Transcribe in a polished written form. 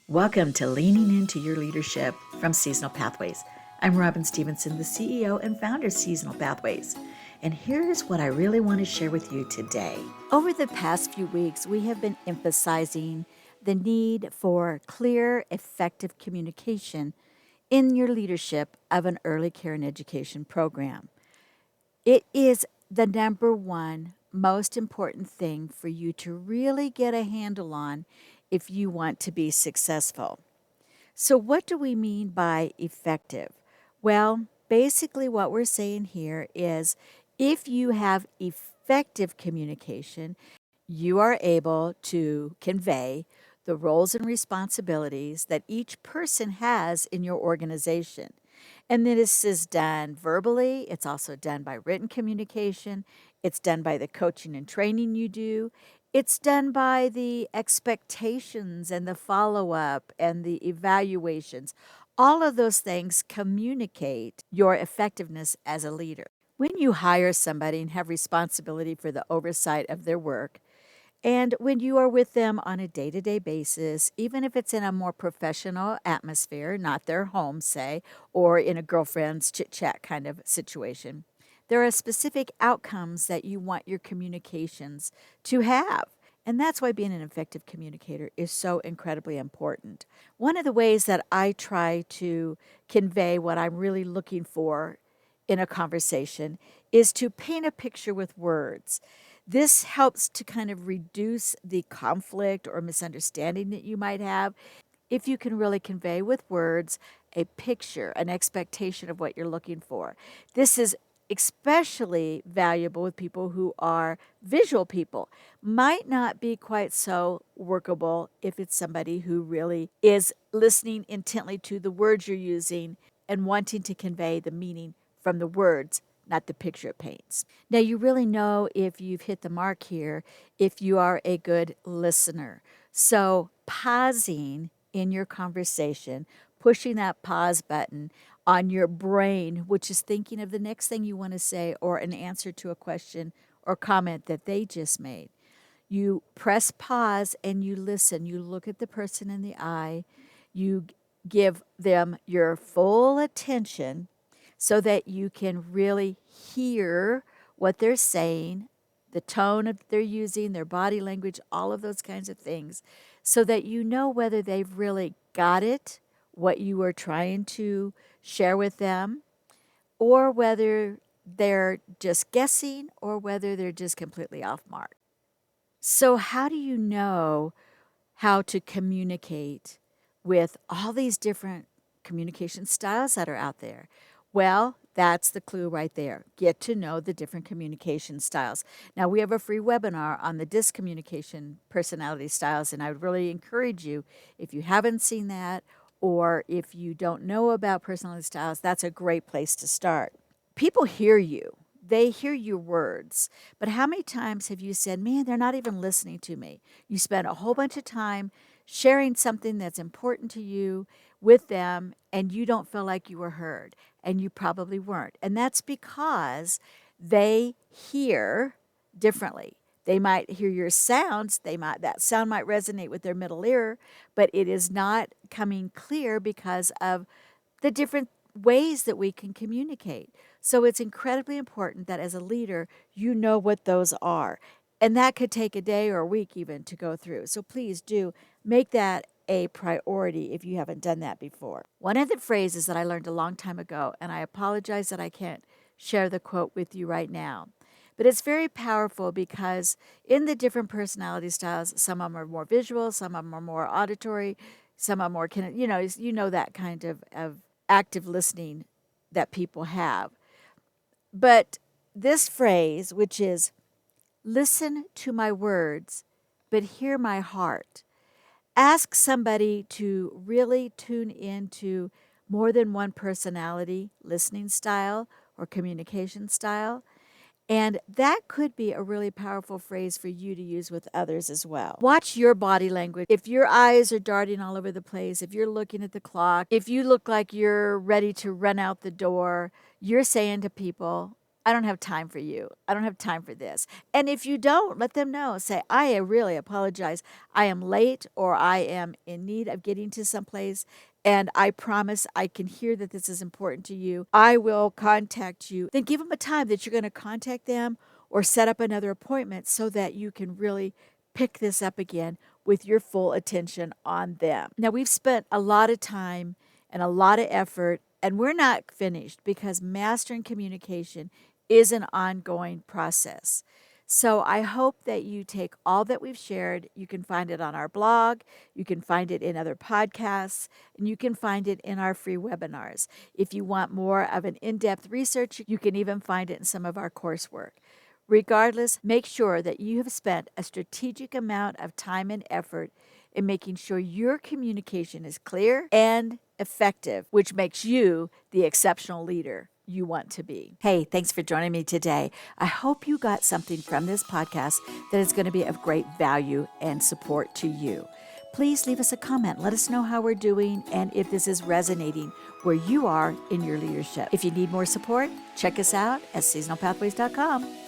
Welcome to Leaning Into Your Leadership from Seasonal Pathways. I'm Robin Stevenson, the CEO and founder of Seasonal Pathways. And here's what I really want to share with you today. Over the past few weeks, we have been emphasizing the need for clear, effective communication in your leadership of an early care and education program. It is the number one most important thing for you to really get a handle on if you want to be successful. So, what do we mean by effective? Well, basically, what we're saying here is if you have effective communication, you are able to convey the roles and responsibilities that each person has in your organization. And then this is done verbally, it's also done by written communication, it's done by the coaching and training you do, it's done by the expectations and the follow up and the evaluations. All of those things communicate your effectiveness as a leader. When you hire somebody and have responsibility for the oversight of their work, and when you are with them on a day to day basis, even if it's in a more professional atmosphere, not their home, say, or in a girlfriend's chit chat kind of situation, there are specific outcomes that you want your communications to have. And that's why being an effective communicator is so incredibly important. One of the ways that I try to convey what I'm really looking for in a conversation is to paint a picture with words. This helps to kind of reduce the conflict or misunderstanding that you might have if you can really convey with words a picture, an expectation of what you're looking for. This is especially valuable with people who are visual people. Might not be quite so workable if it's somebody who really is listening intently to the words you're using and wanting to convey the meaning from the words, not the picture it paints. Now, you really know if you've hit the mark here if you are a good listener. So, pausing in your conversation, pushing that pause button on your brain, which is thinking of the next thing you want to say or an answer to a question or comment that they just made. You press pause and you listen. You look at the person in the eye. You give them your full attention so that you can really hear what they're saying, the tone that they're using, their body language, all of those kinds of things, so that you know whether they've really got it, what you are trying to share with them, or whether they're just guessing or whether they're just completely off mark. So, how do you know how to communicate with all these different communication styles that are out there? Well, that's the clue right there. Get to know the different communication styles. Now, we have a free webinar on the DISC communication personality styles, and I would really encourage you, if you haven't seen that or if you don't know about personality styles, that's a great place to start. People hear you. They hear your words. But how many times have you said, man, they're not even listening to me? You spent a whole bunch of time sharing something that's important to you with them, and you don't feel like you were heard, and you probably weren't. And that's because they hear differently. They might hear your sounds, that sound might resonate with their middle ear, but it is not coming clear because of the different ways that we can communicate. So it's incredibly important that as a leader, you know what those are. And that could take a day or a week even to go through. So please do make that a priority if you haven't done that before. One of the phrases that I learned a long time ago, and I apologize that I can't share the quote with you right now, but it's very powerful because in the different personality styles, some of them are more visual, some of them are more auditory, some are more, you know that kind of active listening that people have. But this phrase, which is, listen to my words, but hear my heart. Ask somebody to really tune into more than one personality, listening style, or communication style. And that could be a really powerful phrase for you to use with others as well. Watch your body language. If your eyes are darting all over the place, if you're looking at the clock, if you look like you're ready to run out the door, you're saying to people, I don't have time for you. I don't have time for this. And if you don't, let them know. Say, I really apologize. I am late or I am in need of getting to someplace. And I promise I can hear that this is important to you. I will contact you. Then give them a time that you're going to contact them or set up another appointment so that you can really pick this up again with your full attention on them. Now, we've spent a lot of time and a lot of effort, and we're not finished because mastering communication is an ongoing process. So I hope that you take all that we've shared. You can find it on our blog, you can find it in other podcasts, and you can find it in our free webinars. If you want more of an in-depth research, you can even find it in some of our coursework. Regardless, make sure that you have spent a strategic amount of time and effort in making sure your communication is clear and effective, which makes you the exceptional leader you want to be. Hey, thanks for joining me today. I hope you got something from this podcast that is going to be of great value and support to you. Please leave us a comment. Let us know how we're doing and if this is resonating where you are in your leadership. If you need more support, check us out at seasonalpathways.com.